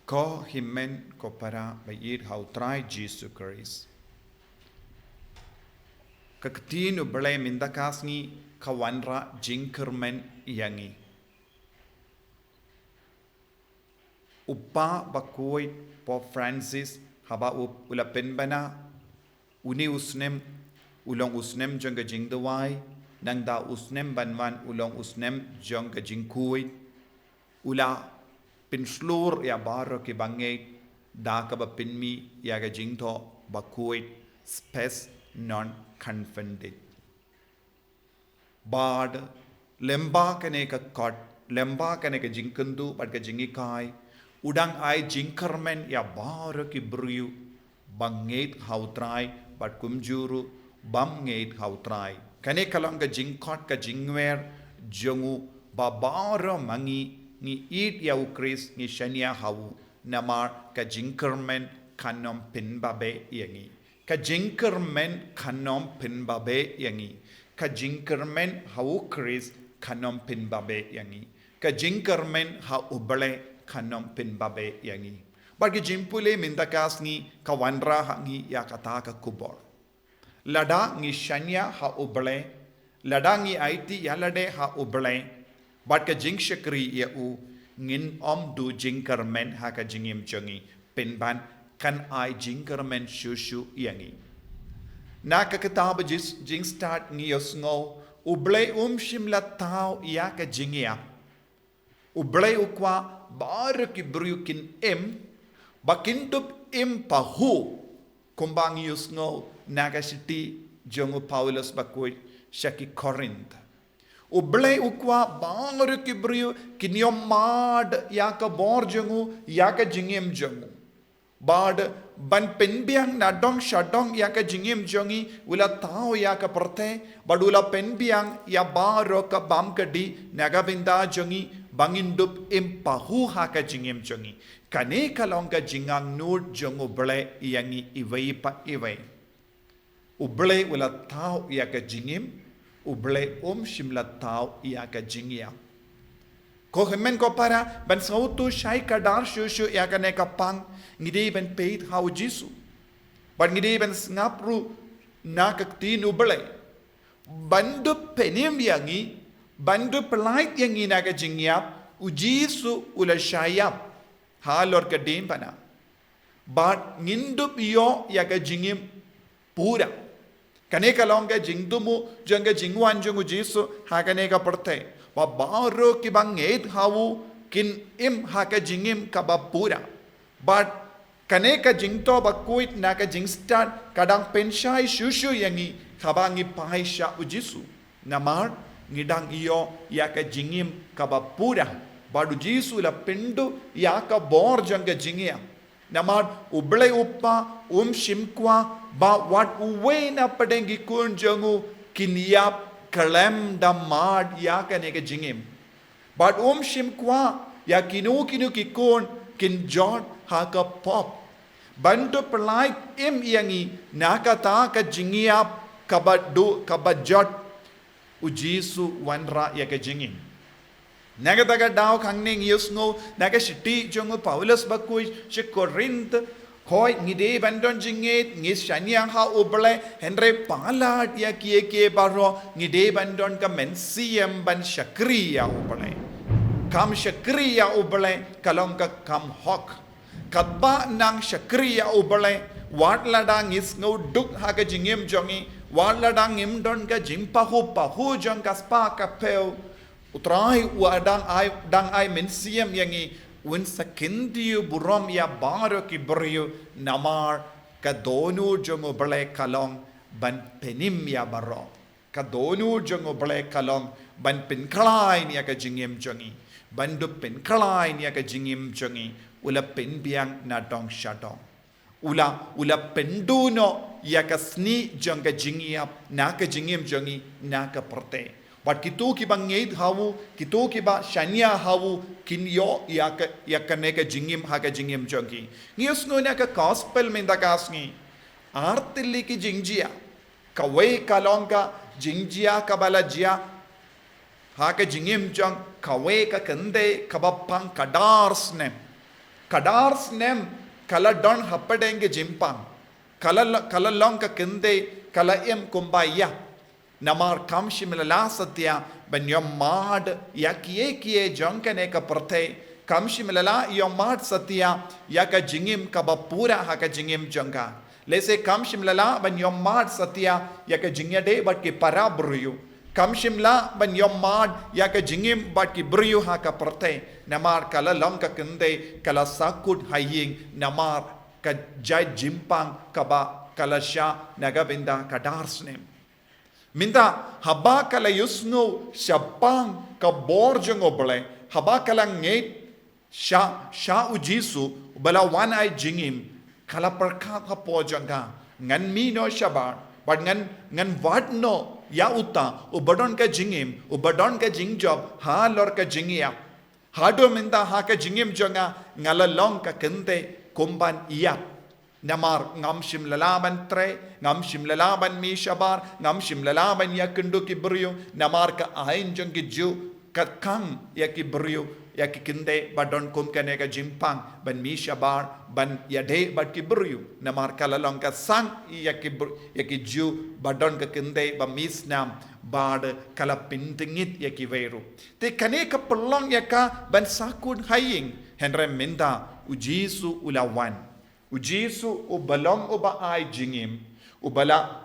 ko himen ko para bayid hautrai Jesus Christ kakatinu Blei mindakasngi kawanra jingkermen yangi upa bakoy Pope Francis haba ula penbana uni usnem ulong usnem jangga jingdawai nang da usnem banwan ulong usnem jangga jingkuy ula pinslur ya baro ki bangay da ka ba pinmi ya ga jingtho bakoy space non confunded bad lemba kane ka kot lemba kane ka jingkandu bad ka jingikai udang ai jingkermen ya baro ki briu bangait hautrai bat kumjuru bamngait hautrai kane kalong ka jingkot ka jingwer jongu babaro mangi ni eat ya ukris ni shania hawu namar ka jingkermen kanom pinbabe yangi ka jingkermen kanom pinbabe yangi ka jingkermen hawu kris kanom pinbabe yangi ka jingkermen ha uble kanom pinbabe yangi bagi jimpule mindakas ni kawanra hangi ya kataka kubor lada ngi shanya ha uble lada ngi aiti yalade ha uble bat ka jing shakri ya u ngin om du jingkermen ha ka jingim chongi pinban kan ai jingkermen shushu yangi na ka kitab jing start ngi yosngo Blei shimla thaw ya ka Jingïap Blei ukwa bar ki brukin bakindup pahu kumbang yusngo naga city jongu Paulus bakoy shaki Corinth Blei ukwa bar ki bru kinyom mad ya ka bor jongu ya ka jingim jongu bad ban penbiang na dong shadong ya ka jingim jongi ula thaw ya ka perte badula penbiang ya baro ka bam kadi naga binda jongi bangindup pahu ha ka jingim jongi kane kalong ka jingang nur jongu Blei yangi iway pa iway Blei ula thaw ya ka jingim Blei shimla thaw ya ka Jingïap ko hemen ko para ban sautu shai kadar shushu ya ka ne ka pang ngide ban peit how jisu ban ngide ban ngapru na ka tin Blei bandu penim yangi bandu pelait yangi na ka Jingïap ujisu ula shayap halor ka dim pana but ngindup yo ya ka jingim pura kane kalong ka jingdumu janga jingwan jungu jisu ha kane ka perte wa baro ki bangait hawu kin ha ka jingim ka ba pura but kane ka jingto ba kuit na ka jingstan kadang penshai shushu yangi khabangi paisha ujisu namar ngidang iyo ya ka jingim ka ba pura badu jisu la pendu ya ka bor janga Jingïap namad Blei uppa shimkwa ba wat uwe na padengi kun jangu kinyap kalem da mad ya ka ne ka jingim but shimkwa ya kinu kikun kin jot ha ka pop bantu pelait yangi na ka ta ka Jingïap ka ba jot ujisu wanra ya ka jingim naga daga daw kangning yusngo naga shiti jongo Paulus bakuy shi Corinth hoy ngide bandon jinget ngis shanya ha Blei henre palat ya kie baro ngide bandon ka mensiem ban shakriya Blei kam shakriya Blei kalong ka kam hok katba nang shakriya Blei wat ladang is no duk ha ka jingim jongi wat ladang im don ka pahu jong ka spa ka peu utrai dang ai mensiem yangi un sakindiu burom ya baro ki brio namar ka donu jongo Blei kalong ban penim ya baro ka donu jongo Blei kalong ban pinklai ni ka jingim jongi bandu pinklai ni ka jingim jongi ula penbiang na dong shadong ula penduno ya ka sni jonga Jingïap na ka jingim jongi na ka perte but kitu ki bangait hawu kitu ki ba shanya hawu kinyo ya ka ne ka jingim ha ka jingim jongi ngius no na ka gospel mindakasngi artilli ki Jingïap kawai kalonga Jingïap ka balajia ha ka jingim jong kawai ka kande kabapang kadars ne kadar snem kala don hapadeng ke jimpang kala long ka kende kala em kumbaya namar kamshim la satya ban yomad yakie jonkane ka prthe kamshim la yomad satya yaka jingim ka bapura haka jingim jonga lese kamshim la ban yomad satya yaka jingyade bat ki parabruyu kamshim la ban yomad yaka jingim bat ki bruyu haka prthe namar kala long ka kende kala sakut haying namar ka jai jimpang kaba kalasha nagavinda kadarsnem minta haba kala yusno syapang ka borjong oble haba kala ngeit sha ujisu bala one eye jingim kala perka ka pojanga ngan mi no shabar but ngan what no ya uta ubadon ka jingim ubadon ka jingjob ha lor ka Jingïap hado minta ha ka jingim jonga ngala long ka kente kumban iap namar ngamshim lalaban tre ngamshim lalaban mi shabar ngamshim lalaban yakundu kibryo namar ka ain jong ki ju ka kang yakibrio yakikinde badon kum kane ka jimpang ban mi shabar ban yade bad kibryo namar kala long ka sang yakiju badon ka kinde ba misnam bad kala pintingit yakiveru te kane ka pelong yaka ban sakun haying henre minda ujisu ulawan ujisu ubalong uba ay jingim ubala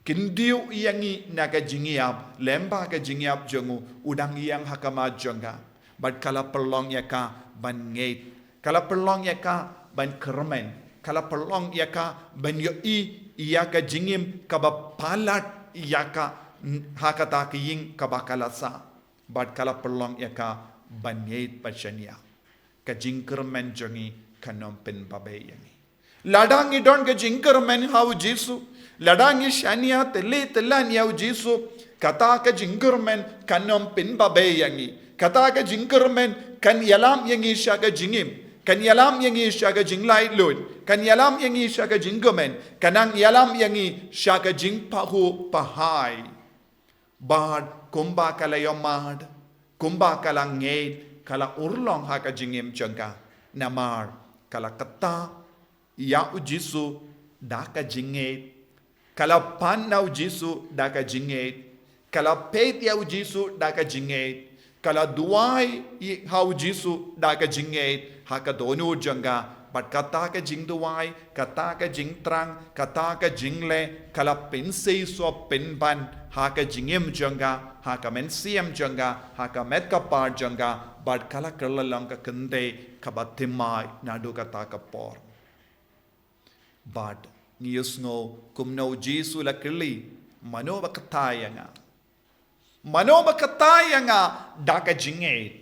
kindiu iyangi naga Jingïap lemba ka Jingïap jongu udang iyang hakama jonga bad kala pelong yaka ban ngeit kala pelong yaka ban kermen kala pelong yaka ban yoi iyaka jingim kaba palat iyaka hakata kiying kaba kalasa bad kala pelong yaka ban ngeit pachania ka jingkermen jongi kanom pen babe yangi ladangi don ka jingkermen hau jisu ladangi shania telan yau jisu kata ka jingkermen kanom pen babe yangi kata ka jingkermen kan yalam yangi syaga jingim kan yalam yangi syaga jinglai lud kan yalam yangi syaga jingkermen kanang yalam yangi syaga jingpahu pahai bad kumba kala yomad kumba kala ngeit kala urlong haka jingim jangka namar kala kata ya ujisu daka jingeit kala pan na ujisu daka jingeit kala pet ya ujisu daka jingeit kala duai ha ujisu daka jingeit haka donu janga but kata ka jing duai kata ka jing trang kata ka jingle kala pensei so penban haka jingim janga haka mensiam janga haka met kapar janga but kala kerlalang ka kende kabatimai nadu kata ka por but ngiyusno kumno jisu la kili manoba katayanga daka jingeit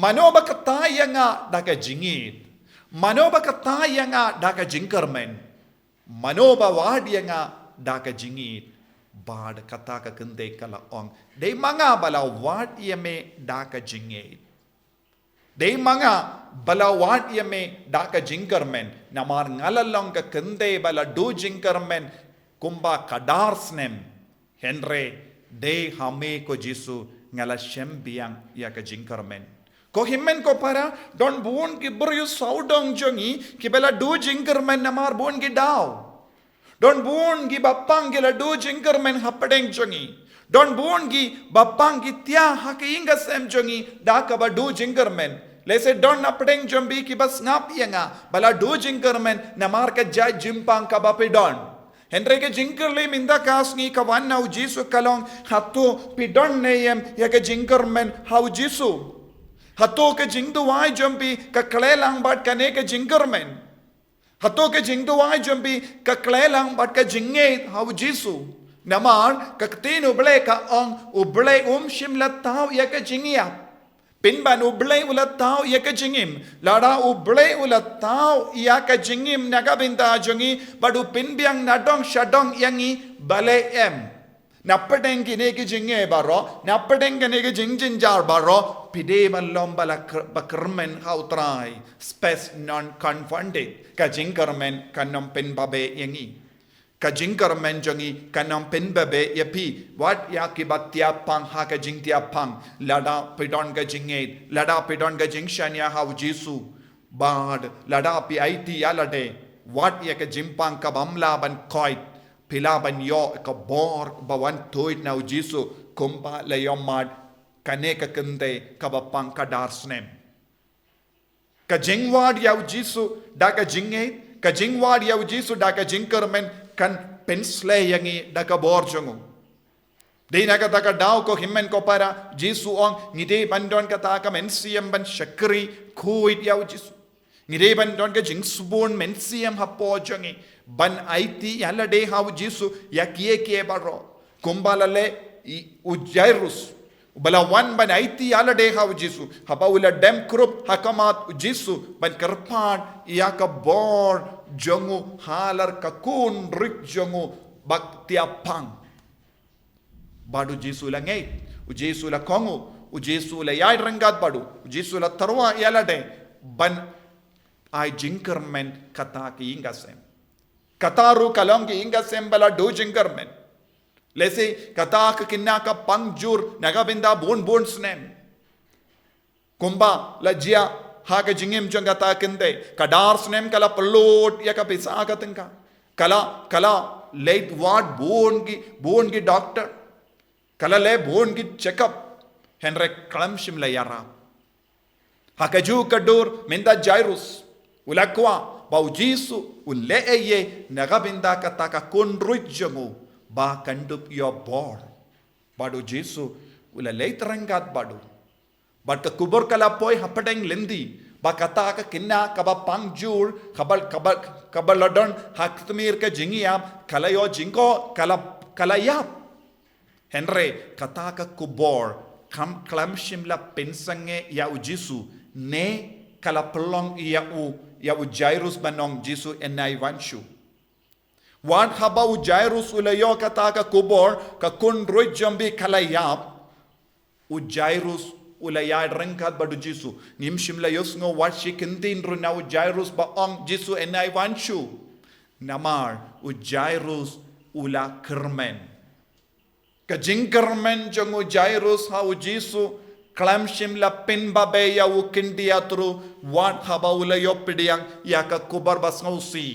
manoba katayanga daka jingit manoba katayanga daka jingkermen manoba wadiyanga daka jingit bad kata ka kende kala ong de manga bala wadiyame daka jingit de manga bala wadiyame daka jingkermen namar ngalalong ka kende bala do jingkermen kumba kadarsnem henre de hame ko jisu ngala shembiang ya ka jingkermen ko himmen ko para don buon ki buryu saudong jongi ki bela do jingkermen namar buon ki daw don buon ki bapang ki la do jingkermen hapadeng jongi don buon ki bapang ki tia hakinga sem jongi da ka ba do jingkermen lese don hapadeng jombi ki bas ngap yanga bala do jingkermen namar ka jai jimpang ka ba pe don henre ke jingkerle minda kasngi ka wan nau jisu kalong hatto pidon neyem ya ke jingkermen hau jisu hatto ke jingduai jombi ka klelang bat kane ke jingkermen hatto ke jingduai jombi ka klelang bat ka jingeit hau jisu namar ka tin uble ka ong uble shym la thaw ya ke Jingïap pinban uble ula thaw ya ke jingim lada uble ula thaw ya ke jingim naga binta jongi badu pinbiang nadong shadong yangi Blei nappadeng kine ke jinge baro nappadeng kine ke jinginjar baro pide mallom bala bakrmen hautrai space non confunded ka jingkermen kanom pen babe yangi ka jingkermen jongi kanam penbabe yapi wat yakibat tiap pang ha ka jing tiap pang lada pidon ka jingate lada pidon ka jingshan ya hau jisu bad lada pi it yalade wat ya ka jimpang ka bamla ban koit pila ban yo ka bor bawan toit na jisu kumpa le yomad kane ka kende ka bapang ka darsnem ka jingwad ya jisu da ka jingate ka jingwad ya jisu da ka jingkermen kan pensle yangi da ka bor jongu dei na ka ta ka daw ko himmen ko para jisu ong ngide bandon ka ta ka mensiam ban shakri kuit ya jisu ngide bandon ka jingsbon mensiam hapo jongi ban aiti yalla de ha jisu ya kie baro kumbalale ujairus bala wan ban aiti yalla de ha jisu hapaula dem krup hakamat jisu ban karpan ya ka bor jongu halar kakun rik jongu bak tiap pang badu jisu la ngei u jisu la kongu u jisu la yai rangat badu u jisu la tarwa yalade ban ai jingkermen kata ki ingasem kataru kalong ki ingasem bala do jingkermen lese kata ka kinna ka pangjur naga binda bon snem kumba la jia ha ka jingim jonga ta kende kadar snem kala pelot ya ka pisa ka tengka kala late ward bon gi doctor kala le bon gi checkup henre kalam shimla yara ha ka ju kadur minda jairus ulakwa bau jisu ulle eye nagabinda ka ta ka konruit jongu ba kandup yo bor badu jisu ula late rangat badu but ka kubur kala poi hapadeng lendi ba kata ka kinna ka ba pangjur kabal ladon haktumir ka Jingïap kala yo jingko kala yap henre kata ka kubur kam klamshim la pensange ya ujisu ne kala pelong ya u jairus banong jisu enai wanshu wan haba u jairus ulayo kata ka kubur ka kun roy jambi kala yap u jairus ulaya rengkat badu jisu nim shimla yosngo wat shi kintin ru na u jairus ba ong jisu enai wanshu namar u jairus ula kermen ka jingkermen jong u jairus ha u jisu klam shimla pin babe ya u kindia tru wat haba ulayo pidiang ya ka kubar basngausi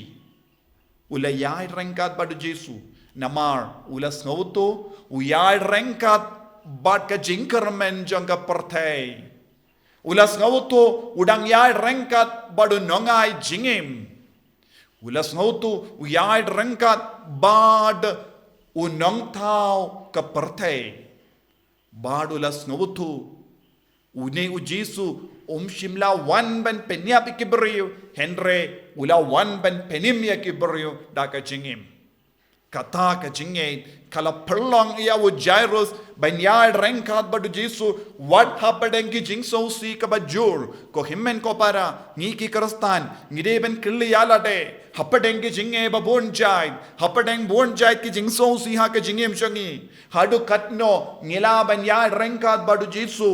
ulaya rengkat badu jisu namar ula snauto uyai rengkat bat ka jingkermen jangka pertai ulas ngautu udang yai rengkat badu nongai jingim ulas ngautu yai rengkat bad unong thaw ka pertai bad ulas ngautu une ujisu shimla wan ban penyap ikibriu henre ula wan ban penim yakibriu da ka jingim kata ka jingate kala perlong ia u jairus banyal rengkat badu jisu what happened ki jingso si ka bajur ko himmen ko para ni ki krastan ngide ben killi yala de happened ki jinge babon jai happened bon jai ki jingso si ha ka jingem changi hadu katno ngila banyal rengkat badu jisu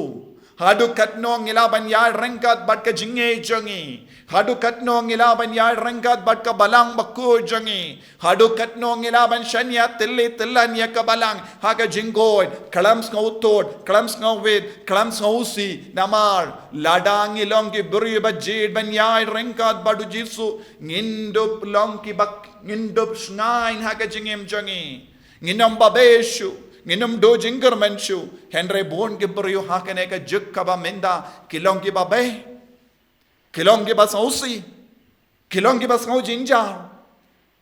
hadu katno ngila banyal rengkat bad ka jinge changi hadu katno ngila banyal rengkat bad ka balang bakku jangi hadu katno ngila ban shanya tillan ya ka balang ha ka jingoy kalams ngautod kalams ngawit kalams ngausi namar ladang ilong ki buri bajid banyal rengkat badu jisu ngindup long ki bak ngindup snain ha ka jingem jangi nginam babeshu nginum do jingkermen shu henre bon ke brio hakane ka juk ka ba menda kilong ki ba be kilong ki ba sausi kilong ki ba sau jinja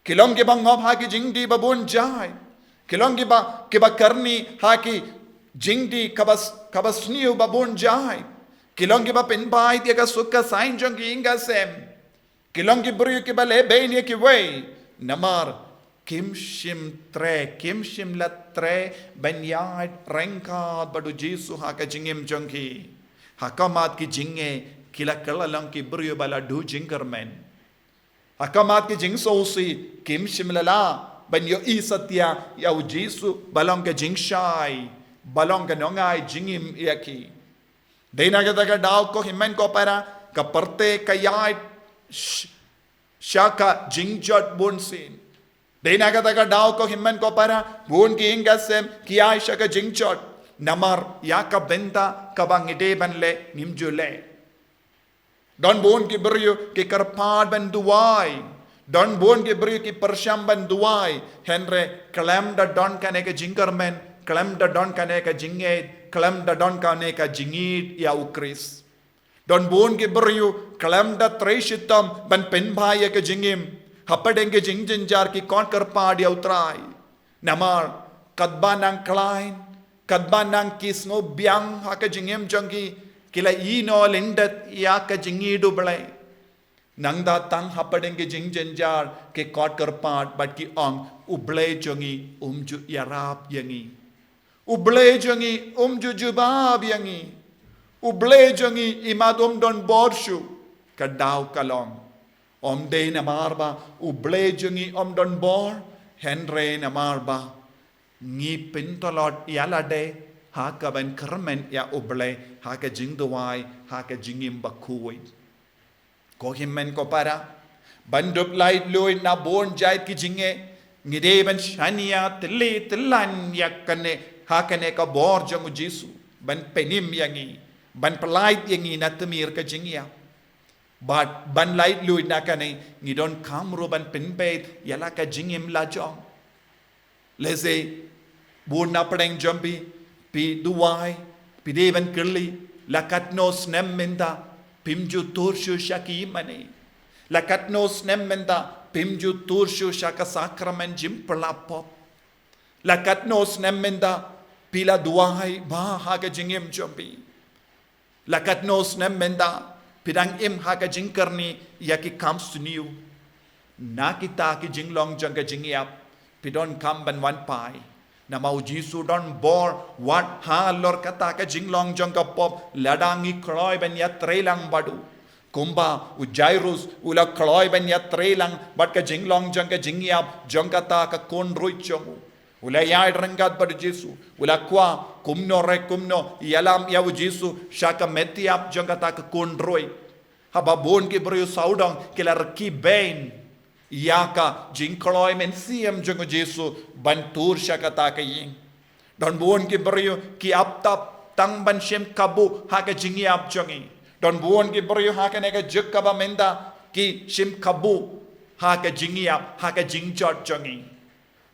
kilong ki ba ngop ha ki jingdi ba bon jai kilong ki ba karni ha ki jingdi ka ba sniu ba bon jai kilong ki ba pen bai dia ka sukka sain jong ki inga sem kilong ki brio ki ba le be ni ki we namar kim shim la tre banyad rengkat badu jisu ha ka jingim jongki hakamat ki jinge kila kala lang ki brio bala du jingkermen hakamat ki jingso si kim shim la banyo isatya ya jisu balong ka jingshai balong ka nongai jingim yaki deina ka daga daw ko himmen ko para kaparte kayai shaka jingjot bonsin Dena kata ka daw ko himmen ko para buon ki ingasem ki aisha ka jingchot namar ya ka benta ka bangide banle nimjule. Don buon ki beryu ki karpad ban duwai. Don buon ki beryu ki persyam ban duwai. Henre kalam da don kane ka jingkarmen, kalam da don kane ka jinged, kalam da don kane ka jingid ya ukris. Don buon ki beryu kalam da treshitam ban penbaya ka jingim. Hapadenge jingjar ki kon karpad ya utrai. Namar kadba nang klein, kadba nang kisno biang haka jingim jangi kila ino lindat ya ka jingidu blei. Nang datang hapadenge jingjar ke kon karpad bat ki ong ublei jangi umju yarap yangi. Ublei jangi umju jubab yangi. Ublei jangi imadum don borshu kadaw kalong. Om de namarba ublei jangi om don bor henre namarba ngi pintolot yalade haka ban kermen ya ublei haka jingduai haka jingim bakui ko himmen ko para bandup lait lui na bon jait ki jinge ngide ban shania tli tlan yakane hakane ka bor jangu jisu ban penim yangi ban pelait yangi natamir ka jingya. But ban light lui nakane ni don kamro ban pinbait yala ka jingim la jong. Leze bun na padeng jumpi pi duwai pi devan kirli lakat no snem menda pimju turshu shaki mane. Lakat no snem menda pimju turshu shaka sakramen jim pop. Lakat no snem menda pila duwai ba haga jingim jumpi. Lakat no snem menda Pidang im haka jingkarni yaki comes to new. Na kita ki jinglong jangka Jingïap. Pidon kam ban wan pai. Na mau jisu don bor wat ha lor kata ka jinglong jangka pop ladangi kroy ban ya trelang badu. Kumba ujairus ula kroy ban ya trelang bat ka jinglong jangka Jingïap jangka ta ka kon roi chongu. Ula yai ranggat badu jisu. Ula kwa kumno re kumno yalam ya jisu shaka metiap jangka ta ka kondroi. Haba bon ki brio saudang kila ki bain yaka jingkloi men siam jangka jisu bantur shaka ta ka ying. Don bon ki brio ki aptap tang ban shem kabu haka Jingïap jangi. Don bon ki brio haka nega jekaba menda ki shem kabu haka Jingïap haka jingjot jangi.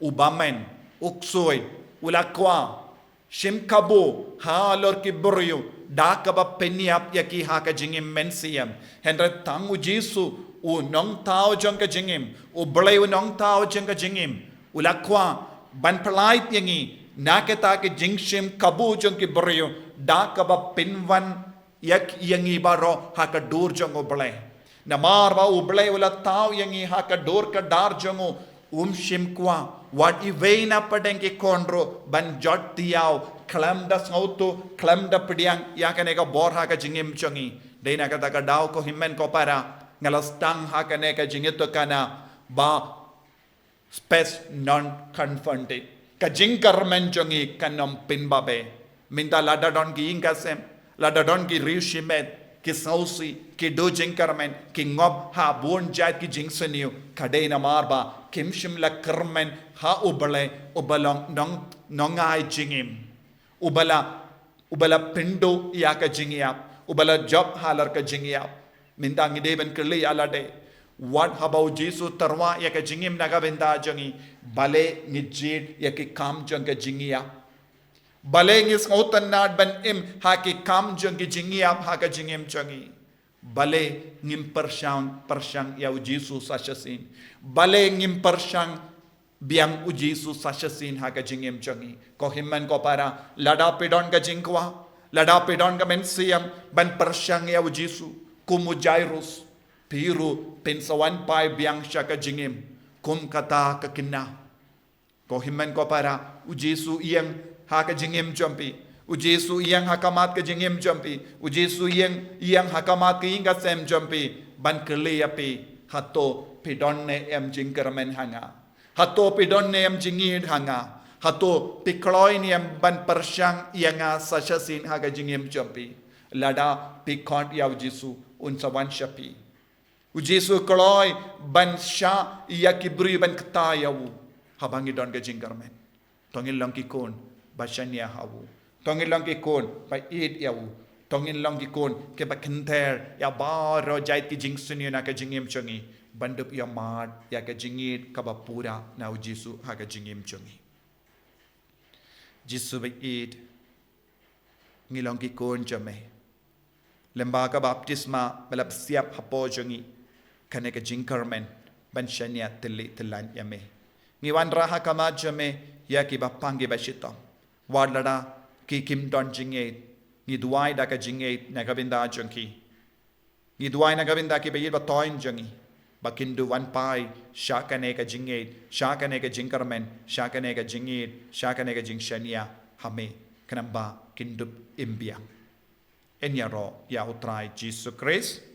Ubamen uksoi ulakwa shim kabo ha lor ki brio dakaba peniap yaki haka jingim mensiam hendra tangu jisu u nong tao jangka jingim u blei u nong tao jangka jingim ulakwa ban pelait yangi naketa ki jingshim kabu jangki brio dakaba pinwan yak yangi baro haka dur jango blei namar ba u blei ula tao yangi haka dur ka dar jango shim kwa what iveina padengki kondro ban jot tiao klam da sauto klam da pediang yakane ka bor ha ka jingim chongi deina ka ta daw ko himmen ko para ngalastang ha ka ne ka jingito kana ba space non confronted ka jingkarmen chongi kanom pinbabe minta lada don ki ingasem lada don ki rishimet ki sausi ki do jingkarmen ki ngob ha bon jat ki jingseniu kadeina marba kimshim la kermen ha ubale ubalong nongai jingim ubala pindo yaka Jingïap ubala job halar ka Jingïap minta ngide ben kerli alade what habau jisu tarwa yaka jingim naga benda jangi bale ngijit yaki kam jangka Jingïap bale ngis ngotan nad ban im haki kam jangki Jingïap haka jingim jangi bale ngim persyang ya jisu sashasin bale ngim persyang biang ujisu sashasin haka jingim jangi ko himman ko para lada pedon ka jingkwa lada pedon ka mensiam ban persyang ya ujisu kumu jairus piru pensawan pai biang shaka jingim kum kata ka kinna ko himman ko para ujisu iyang haka jingim jampi ujisu iyang hakamat ka jingim jampi ujisu iyang hakamat ka inga sem jampi ban kerli api hato pedon ne em jingkaramen hanga hato pidon nem jingid hanga hato pikloi nem ban persyang yanga sashasin haga jingim jampi lada pikot yaw jisu unsawan shapi Jesu keloi ban sya ia kibri ban ketayau. Habangi don ke jingkarmen. Tongin long kikon basania hawu. Tongin long kikon ba id yau. Tongin long kikon ke ba kenter ya baro jait ki jingsunyo na ke jingim chungi. Bandup ya mad ya ke jingit ka ba pura na Jesu ha ke jingim chungi. Jesu ba id ngilong kikon jame. Lembaga baptisma balap siap hapo chungi. Kane ke jingkarmen ban shania tili tilan yame. Ngiwan raha kama jame ya ki bapangi bashito. Wadlada ki kim don jingate. Ni duai da ka jingate na kabinda jungki. Ni duai na kabinda ki bayid ba toin jungi. Bakindu wan pai shakane ka jingate, shakane ka jingkarmen, shakane ka jingit, shakane ka jingshania hame kanamba kindup imbiang. Enyaro ya utrai Jesus Christ.